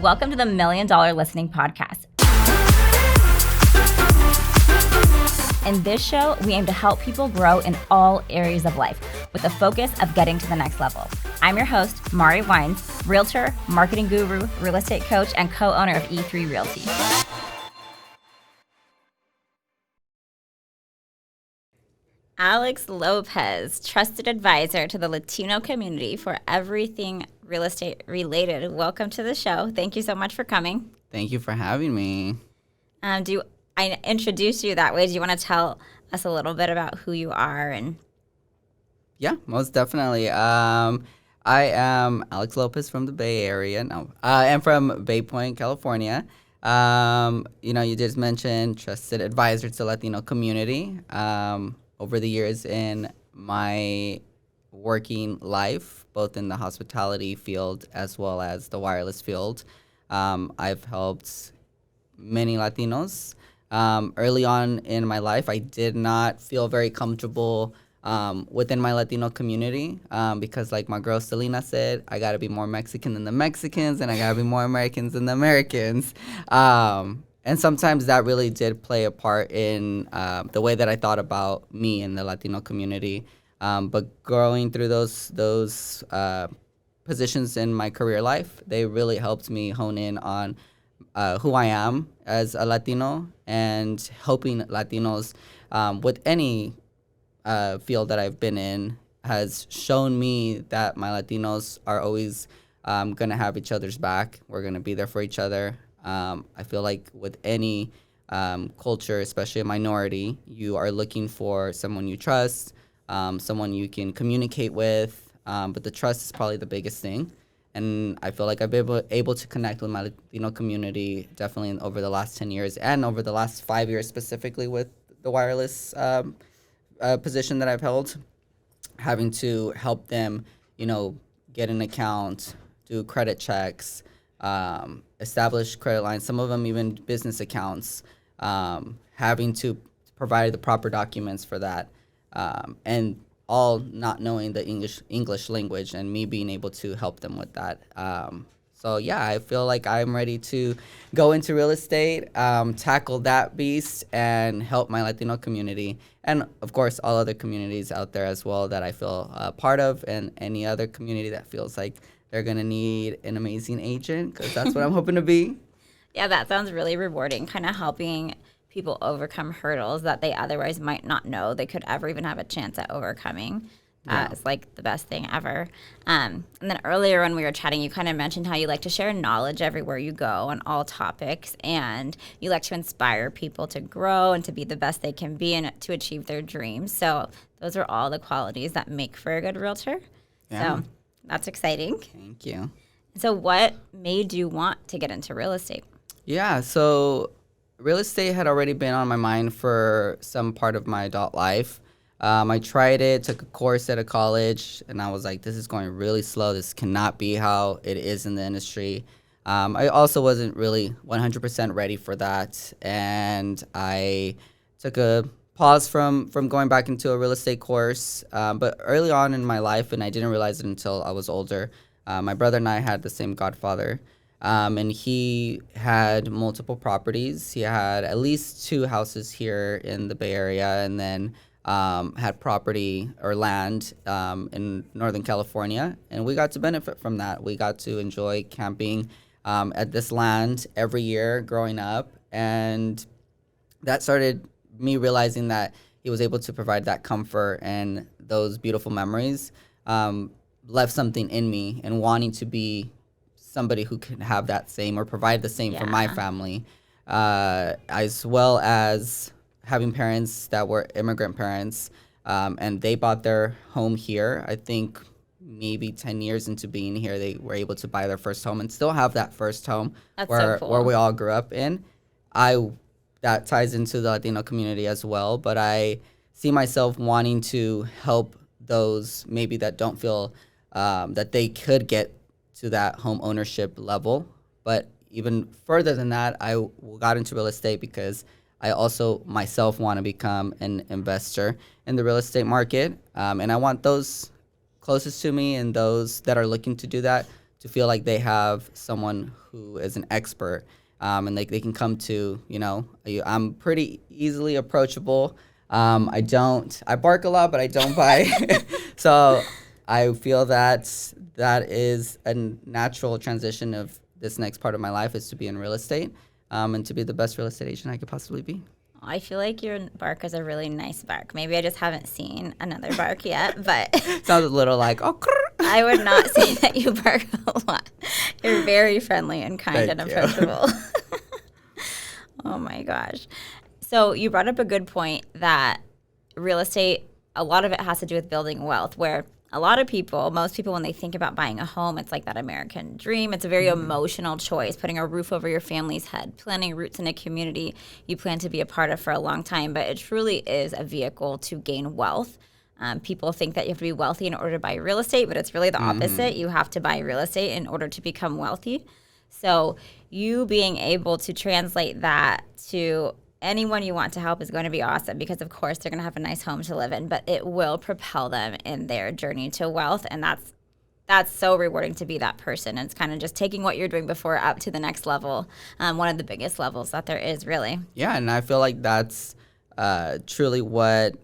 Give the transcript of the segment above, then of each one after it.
Welcome to the $1 Million Listening Podcast. In this show, we aim to help people grow in all areas of life with the focus of getting to the next level. I'm your host, Mari Wines, realtor, marketing guru, real estate coach, and co-owner of E3 Realty. Alex Lopez, trusted advisor to the Latino community for everything real estate related. Welcome to the show. Thank you so much for coming. Thank you for having me. I introduced you that way. Do you want to tell us a little bit about who you are? Yeah, most definitely. I am Alex Lopez from the Bay Area. No, I'm from Bay Point, California. You just mentioned trusted advisor to the Latino community. Over the years in my working life, both in the hospitality field as well as the wireless field, I've helped many Latinos. Early on in my life, I did not feel very comfortable within my Latino community because, like my girl Selena said, I got to be more Mexican than the Mexicans and I got to be more Americans than the Americans. And sometimes that really did play a part in the way that I thought about me and the Latino community. But growing through those positions in my career life, they really helped me hone in on who I am as a Latino and helping Latinos with any field that I've been in has shown me that my Latinos are always going to have each other's back. We're going to be there for each other. I feel like with any culture, especially a minority, you are looking for someone you trust, someone you can communicate with, but the trust is probably the biggest thing. And I feel like I've been able to connect with my Latino community definitely over the last 10 years and over the last 5 years specifically with the wireless position that I've held, having to help them, get an account, do credit checks, establish credit lines, some of them even business accounts, having to provide the proper documents for that, and all not knowing the English language and me being able to help them with that. So yeah, I feel like I'm ready to go into real estate, tackle that beast, and help my Latino community, and of course all other communities out there as well that I feel part of, and any other community that feels like they're gonna need an amazing agent, because that's what I'm hoping to be. Yeah, that sounds really rewarding, kind of helping people overcome hurdles that they otherwise might not know they could ever even have a chance at overcoming. It's like the best thing ever. And then earlier when we were chatting, you kind of mentioned how you like to share knowledge everywhere you go on all topics, and you like to inspire people to grow and to be the best they can be and to achieve their dreams. So those are all the qualities that make for a good realtor. Yeah. So that's exciting. Thank you. So what made you want to get into real estate? Yeah, so real estate had already been on my mind for some part of my adult life. I tried it, took a course at a college, and I was like, this is going really slow. This cannot be how it is in the industry. I also wasn't really 100% ready for that, and I took a pause from going back into a real estate course. But early on in my life, and I didn't realize it until I was older, my brother and I had the same godfather. And he had multiple properties. He had at least 2 houses here in the Bay Area, and then had property or land in Northern California. And we got to benefit from that. We got to enjoy camping at this land every year growing up. And that started me realizing that he was able to provide that comfort and those beautiful memories, left something in me and wanting to be somebody who can have that same or provide the same for my family, as well as having parents that were immigrant parents, and they bought their home here. I think maybe 10 years into being here, they were able to buy their first home and still have that first home. That's where so cool. where we all grew up in. That ties into the Latino community as well, but I see myself wanting to help those maybe that don't feel that they could get to that home ownership level. But even further than that, I got into real estate because I also myself want to become an investor in the real estate market. And I want those closest to me and those that are looking to do that to feel like they have someone who is an expert, and they can come to, I'm pretty easily approachable. I bark a lot, but I don't bite. So I feel that is a natural transition of this next part of my life, is to be in real estate, and to be the best real estate agent I could possibly be. I feel like your bark is a really nice bark. Maybe I just haven't seen another bark yet, but Sounds a little like, oh, I would not say that you bark a lot. You're very friendly and kind and approachable. Oh my gosh. So you brought up a good point that real estate, a lot of it has to do with building wealth, where a lot of people, most people, when they think about buying a home, it's like that American dream. It's a very emotional choice, putting a roof over your family's head, planting roots in a community you plan to be a part of for a long time. But it truly is a vehicle to gain wealth. People think that you have to be wealthy in order to buy real estate, but it's really the opposite. You have to buy real estate in order to become wealthy. So you being able to translate that to anyone you want to help is going to be awesome, because of course they're going to have a nice home to live in, but it will propel them in their journey to wealth. And that's so rewarding to be that person. And it's kind of just taking what you're doing before up to the next level, one of the biggest levels that there is, really. Yeah, and I feel like that's truly what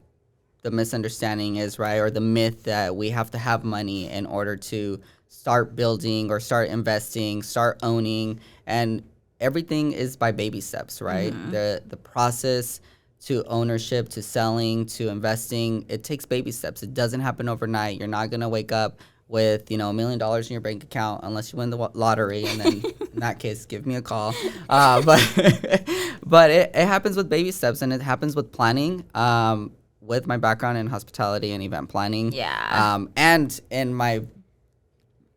the misunderstanding is, right? Or the myth that we have to have money in order to start building or start investing, start owning. And everything is by baby steps, right? The process to ownership, to selling, to investing, it takes baby steps. It doesn't happen overnight. You're not going to wake up with, $1 million in your bank account unless you win the lottery. And then in that case, give me a call. But it happens with baby steps, and it happens with planning. With my background in hospitality and event planning. Yeah. And in my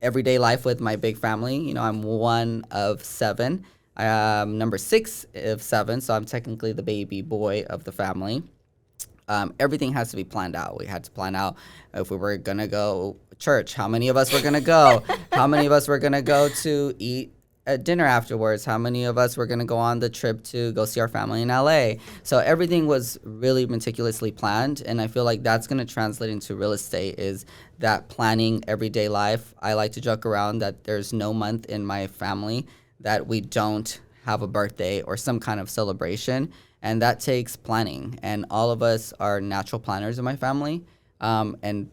everyday life with my big family, I'm one of 7. Number 6 of 7, so I'm technically the baby boy of the family. Everything has to be planned out. We had to plan out if we were going to go to church, how many of us were going to go, how many of us were going to go to eat at dinner afterwards, how many of us were going to go on the trip to go see our family in LA. So everything was really meticulously planned, and I feel like that's going to translate into real estate, is that planning everyday life. I like to joke around that there's no month in my family that we don't have a birthday or some kind of celebration, and that takes planning. And all of us are natural planners in my family, and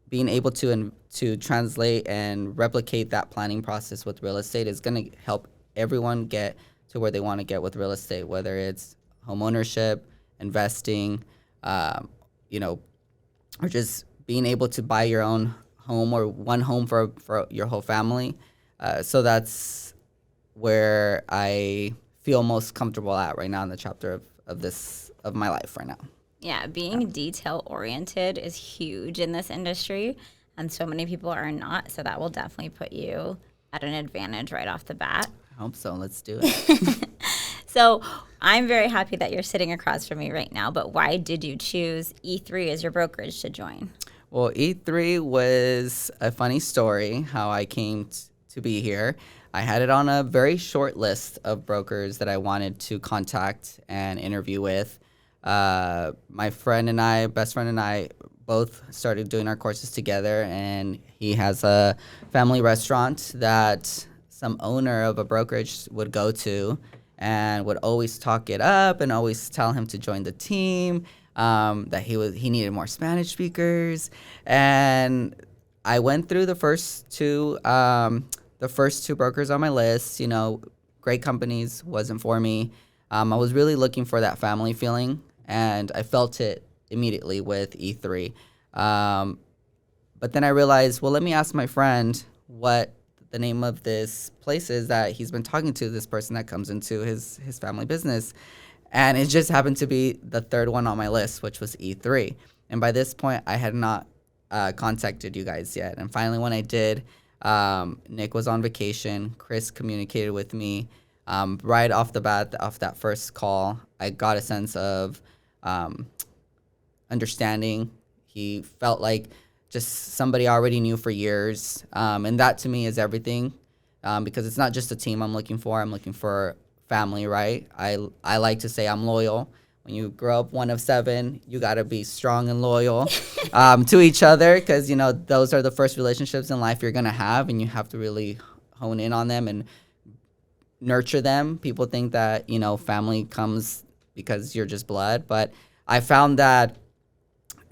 being able to translate and replicate that planning process with real estate is going to help everyone get to where they want to get with real estate, whether it's home ownership, investing, or just being able to buy your own home or one home for your whole family. So that's where I feel most comfortable at right now in the chapter of my life right now. Yeah, being detail oriented is huge in this industry, and so many people are not. So that will definitely put you at an advantage right off the bat. I hope so. Let's do it. So I'm very happy that you're sitting across from me right now, but why did you choose E3 as your brokerage to join? Well, E3 was a funny story, how I came to be here. I had it on a very short list of brokers that I wanted to contact and interview with. My best friend and I, both started doing our courses together, and he has a family restaurant that some owner of a brokerage would go to and would always talk it up and always tell him to join the team, that he needed more Spanish speakers. And I went through the first two brokers on my list. Great companies, wasn't for me. I was really looking for that family feeling, and I felt it immediately with E3. But then I realized, well, let me ask my friend what the name of this place is that he's been talking to, this person that comes into his family business. And it just happened to be the third one on my list, which was E3. And by this point, I had not contacted you guys yet. And finally, when I did, Nick was on vacation. Chris communicated with me. Right off the bat, off that first call, I got a sense of understanding. He felt like just somebody I already knew for years. And that to me is everything, because it's not just a team I'm looking for. I'm looking for family, right? I like to say I'm loyal. When you grow up one of 7, you got to be strong and loyal to each other, because, those are the first relationships in life you're going to have, and you have to really hone in on them and nurture them. People think that, family comes because you're just blood. But I found that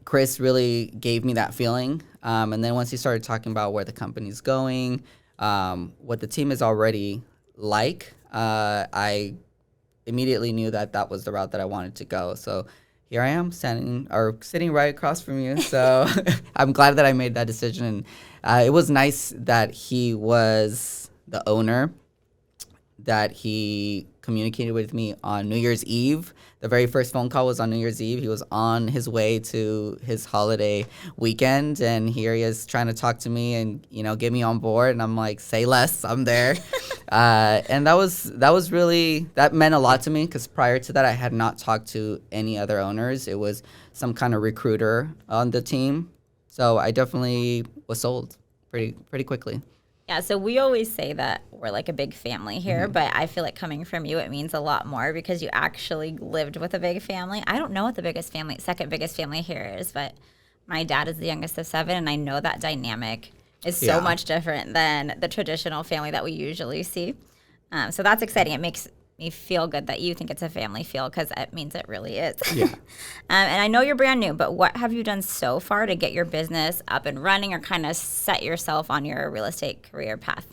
Chris really gave me that feeling. And then once he started talking about where the company's going, what the team is already like, I immediately knew that that was the route that I wanted to go. So here I am sitting right across from you. So I'm glad that I made that decision. And it was nice that he was the owner, that he communicated with me on New Year's Eve. The very first phone call was on New Year's Eve. He was on his way to his holiday weekend, and here he is trying to talk to me and, get me on board. And I'm like, say less, I'm there. And that meant a lot to me, because prior to that, I had not talked to any other owners. It was some kind of recruiter on the team. So I definitely was sold pretty quickly. Yeah, so we always say that we're like a big family here, but I feel like coming from you, it means a lot more because you actually lived with a big family. I don't know what the second biggest family here is, but my dad is the youngest of 7, and I know that dynamic is so much different than the traditional family that we usually see. So that's exciting. It makes me feel good that you think it's a family feel, because it means it really is. Yeah. And I know you're brand new, but what have you done so far to get your business up and running or kind of set yourself on your real estate career path?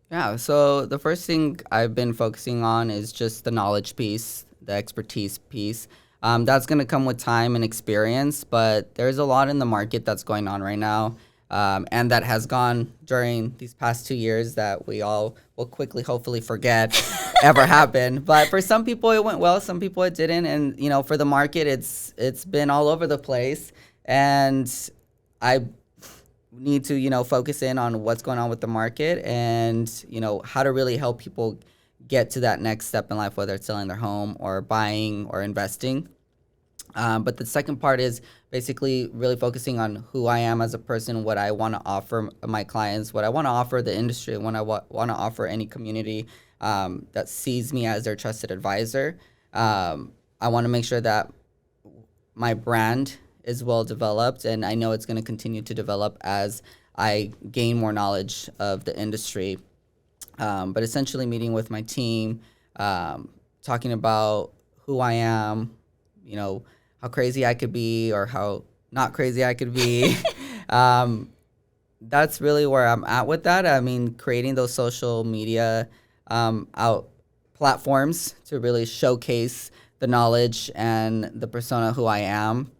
Yeah, so the first thing I've been focusing on is just the knowledge piece, the expertise piece. That's going to come with time and experience, but there's a lot in the market that's going on right now. And that has gone during these past 2 years that we all will quickly, hopefully, forget ever happened. But for some people, it went well. Some people, it didn't. And, for the market, it's been all over the place. And I need to, focus in on what's going on with the market and, how to really help people get to that next step in life, whether it's selling their home or buying or investing. But the second part is basically really focusing on who I am as a person, what I want to offer my clients, what I want to offer the industry, what I want to offer any community that sees me as their trusted advisor. I want to make sure that my brand is well developed, and I know it's going to continue to develop as I gain more knowledge of the industry. But essentially meeting with my team, talking about who I am, how crazy I could be or how not crazy I could be. That's really where I'm at with that. I mean, creating those social media platforms to really showcase the knowledge and the persona who I am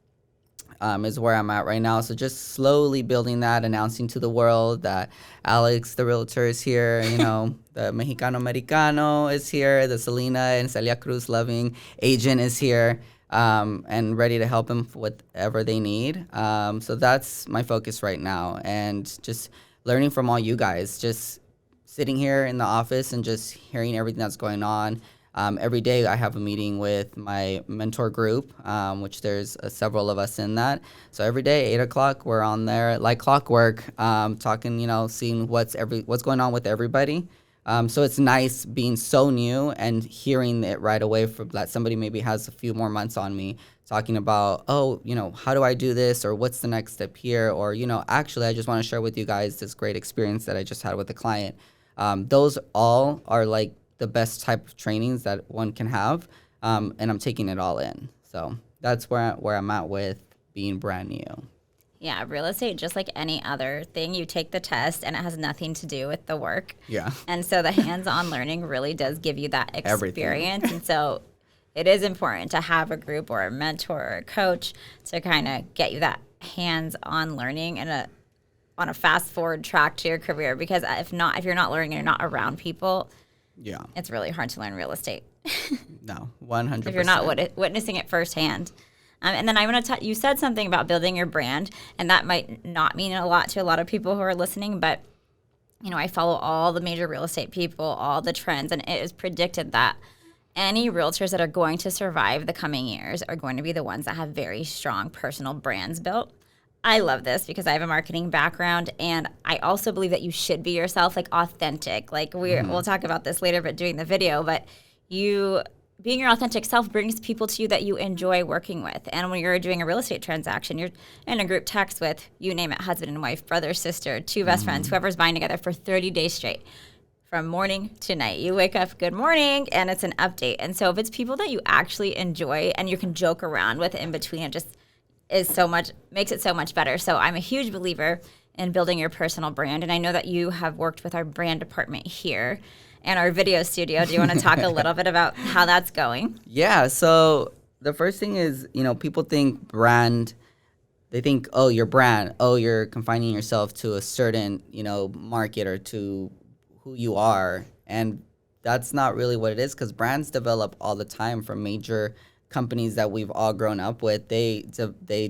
is where I'm at right now. So just slowly building that, announcing to the world that Alex, the realtor, is here. The Mexicano Americano is here. The Selena and Celia Cruz loving agent is here. And ready to help them with whatever they need. So that's my focus right now. And just learning from all you guys, just sitting here in the office and just hearing everything that's going on. Every day I have a meeting with my mentor group, which there's several of us in that. So every day, 8 o'clock, we're on there like clockwork, talking, seeing what's going on with everybody. So it's nice being so new and hearing it right away from that somebody maybe has a few more months on me talking about, how do I do this, or what's the next step here, or, actually I just want to share with you guys this great experience that I just had with a client. Those all are like the best type of trainings that one can have, and I'm taking it all in. So that's where I'm at with being brand new. Yeah, real estate, just like any other thing, you take the test and it has nothing to do with the work. Yeah. And so the hands-on learning really does give you that experience. And so it is important to have a group or a mentor or a coach to kind of get you that hands-on learning and on a fast-forward track to your career. Because if you're not learning and you're not around people, it's really hard to learn real estate. No, 100%. If you're not witnessing it firsthand. And then I want to you said something about building your brand, and that might not mean a lot to a lot of people who are listening, but I follow all the major real estate people, all the trends, and it is predicted that any realtors that are going to survive the coming years are going to be the ones that have very strong personal brands built. I love this because I have a marketing background, and I also believe that you should be yourself, like authentic. Like we'll talk about this later, but doing the video, but being your authentic self brings people to you that you enjoy working with. And when you're doing a real estate transaction, you're in a group text with, you name it, husband and wife, brother, sister, two best friends, whoever's buying together for 30 days straight. from morning to night. You wake up, good morning, and it's an update. And so if it's people that you actually enjoy and you can joke around with in between, it just makes it so much better. So I'm a huge believer in building your personal brand. And I know that you have worked with our brand department here and our video studio. Do you want to talk a little bit about how that's going? Yeah. So the first thing is, people think brand. They think, oh, your brand. Oh, you're confining yourself to a certain, market or to who you are. And that's not really what it is, because brands develop all the time from major companies that we've all grown up with. They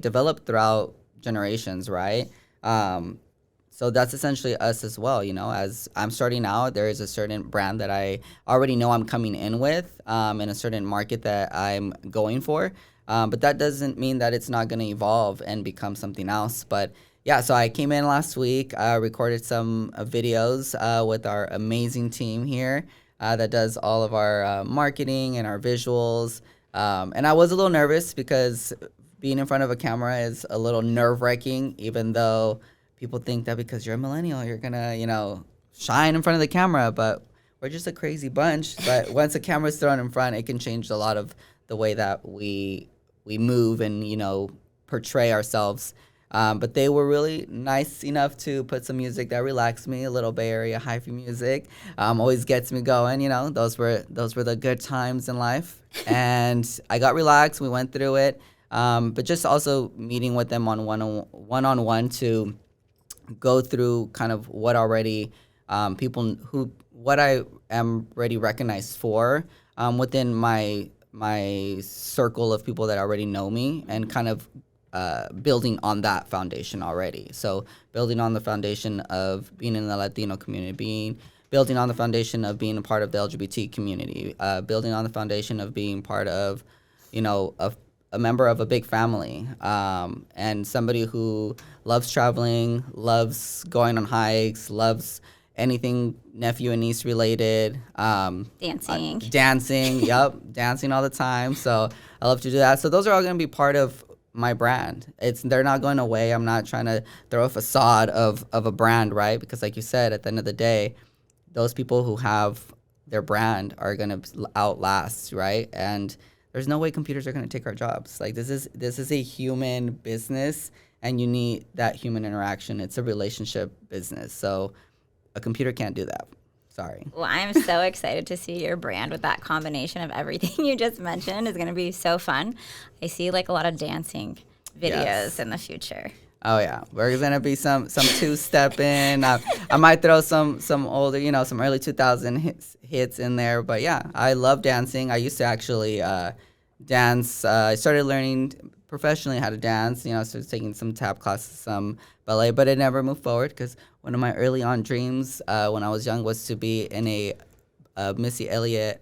develop throughout generations, right? So that's essentially us as well. As I'm starting out, there is a certain brand that I already know I'm coming in with, in a certain market that I'm going for. But that doesn't mean that it's not going to evolve and become something else. But yeah, so I came in last week, recorded some videos with our amazing team here that does all of our marketing and our visuals. And I was a little nervous because being in front of a camera is a little nerve-wracking, even though people think that because you're a millennial, you're going to, shine in front of the camera. But we're just a crazy bunch. But once a camera's thrown in front, it can change a lot of the way that we move and, portray ourselves. But they were really nice enough to put some music that relaxed me, a little Bay Area hyphy music. Always gets me going, Those were the good times in life. And I got relaxed. We went through it. But just also meeting with them on one-on-one to go through kind of what already what I am already recognized for within my circle of people that already know me, and kind of building on that foundation already. So building on the foundation of being in the Latino community, building on the foundation of being a part of the LGBT community, building on the foundation of being part of, a member of a big family, and somebody who loves traveling, loves going on hikes, loves anything nephew and niece related. Dancing. Yep, dancing all the time. So I love to do that. So those are all going to be part of my brand. They're not going away. I'm not trying to throw a facade of a brand, right? Because like you said, at the end of the day, those people who have their brand are going to outlast, right? And there's no way computers are going to take our jobs. Like this is a human business, and you need that human interaction. It's a relationship business. So a computer can't do that. Sorry. Well, I'm so excited to see your brand with that combination of everything you just mentioned. Is going to be so fun. I see like a lot of dancing videos in the future. Oh yeah, there's gonna be some two-stepping. I might throw some older, some early 2000 hits in there. But yeah, I love dancing. I used to actually dance. I started learning professionally how to dance. Started taking some tap classes, some ballet, but it never moved forward because one of my early on dreams when I was young was to be in a Missy Elliott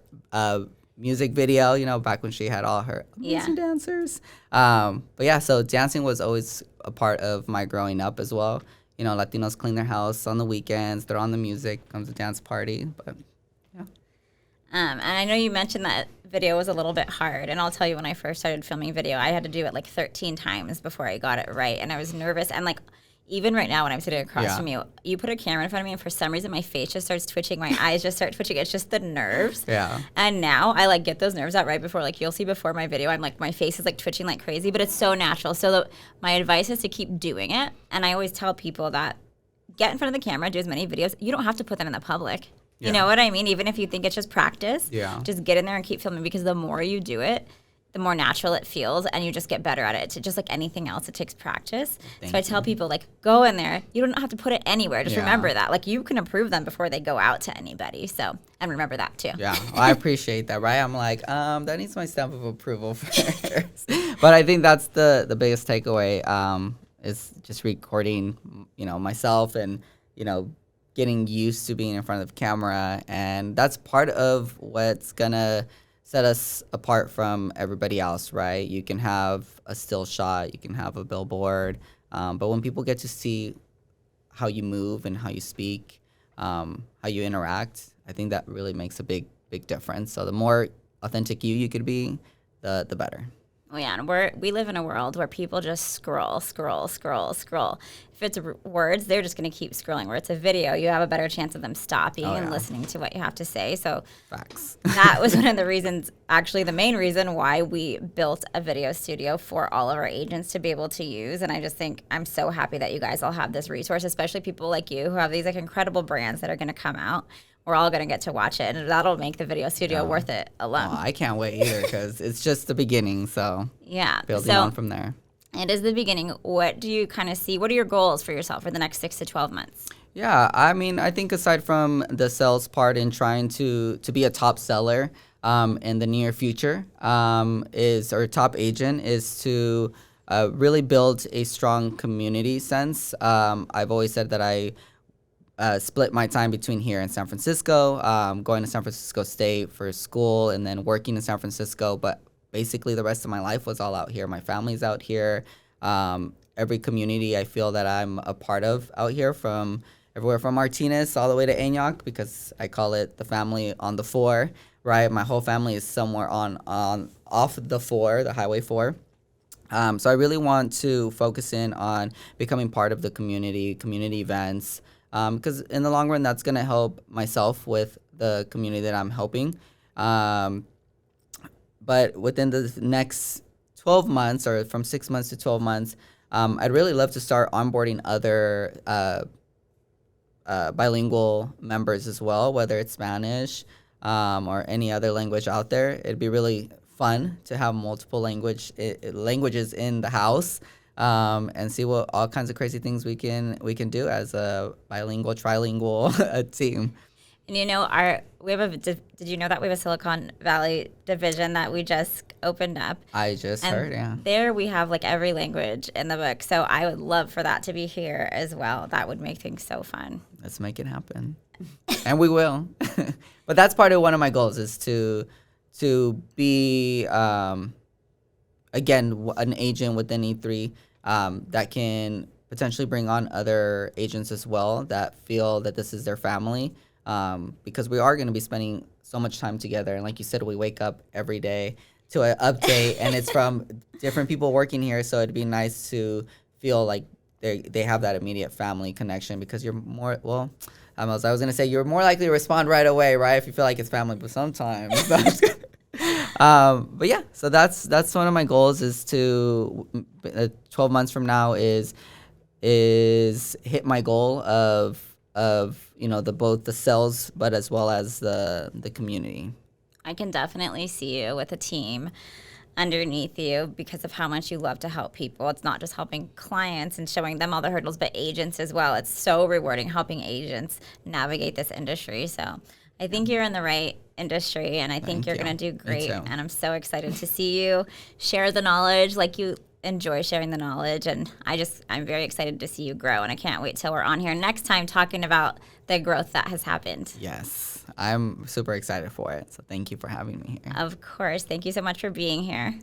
music video, back when she had all her amazing dancers. But yeah, so dancing was always a part of my growing up as well. Latinos clean their house on the weekends, they're on the music, comes a dance party. But yeah. And I know you mentioned that video was a little bit hard, and I'll tell you, when I first started filming video, I had to do it like 13 times before I got it right, and I was nervous. And like, even right now when I'm sitting across from you, you put a camera in front of me and for some reason my face just starts twitching, my eyes just start twitching. It's just the nerves. Yeah. And now I like get those nerves out right before, like you'll see before my video, I'm like, my face is like twitching like crazy, but it's so natural. So my advice is to keep doing it. And I always tell people that get in front of the camera, do as many videos. You don't have to put them in the public. You know what I mean? Even if you think it's just practice, just get in there and keep filming, because the more you do it, the more natural it feels, and you just get better at it. It's just like anything else, it takes practice. So I tell people, like, go in there. You don't have to put it anywhere. Just remember that. Like, you can approve them before they go out to anybody. So, and remember that too. Yeah, well, I appreciate that, right? I'm like, that needs my stamp of approval first. But I think that's the biggest takeaway, is just recording, myself and, getting used to being in front of the camera. And that's part of what's gonna set us apart from everybody else, right? You can have a still shot, you can have a billboard, but when people get to see how you move and how you speak, how you interact, I think that really makes a big difference. So the more authentic you could be, the better. Oh, yeah, and we live in a world where people just scroll, scroll, scroll, scroll. If it's words, they're just going to keep scrolling. Where it's a video, you have a better chance of them stopping and listening to what you have to say. So Facts. that was one of the reasons, actually the main reason why we built a video studio for all of our agents to be able to use. And I just think I'm so happy that you guys all have this resource, especially people like you who have these like incredible brands that are going to come out. We're all going to get to watch it, and that'll make the video studio worth it alone. Oh, I can't wait either because it's just the beginning. So building on from there. It is the beginning. What do you kind of see? What are your goals for yourself for the next 6 to 12 months? Yeah, I mean, I think aside from the sales part and trying to be a top seller in the near future, or top agent is to really build a strong community sense. I've always said that I split my time between here and San Francisco, going to San Francisco State for school and then working in San Francisco. But basically the rest of my life was all out here. My family's out here. Every community I feel that I'm a part of out here, from everywhere from Martinez all the way to Antioch, because I call it the family on the 4, right? My whole family is somewhere off the 4, the Highway 4. So I really want to focus in on becoming part of the community events, because in the long run, that's going to help myself with the community that I'm helping. But within the next 12 months, or from 6 months to 12 months, I'd really love to start onboarding other bilingual members as well, whether it's Spanish or any other language out there. It'd be really fun to have multiple languages in the house. And see what all kinds of crazy things we can do as a bilingual, trilingual team. And did you know that we have a Silicon Valley division that we just opened up? I just heard, yeah. There we have like every language in the book. So I would love for that to be here as well. That would make things so fun. Let's make it happen. And we will. But that's part of one of my goals, is to be again, an agent within E3 that can potentially bring on other agents as well that feel that this is their family, because we are going to be spending so much time together. And like you said, we wake up every day to an update, and it's from different people working here. So it'd be nice to feel like they have that immediate family connection, because you're more, I was going to say you're more likely to respond right away, right, if you feel like it's family, but sometimes but yeah, so that's one of my goals, is to 12 months from now is hit my goal of both the sales but as well as the community. I can definitely see you with a team underneath you because of how much you love to help people. It's not just helping clients and showing them all the hurdles, but agents as well. It's so rewarding helping agents navigate this industry. So I think you're in the right industry, and I think you're going to do great. And I'm so excited to see you share the knowledge like you enjoy sharing the knowledge. And I'm very excited to see you grow, and I can't wait till we're on here next time talking about the growth that has happened. Yes, I'm super excited for it. So thank you for having me here. Of course. Thank you so much for being here.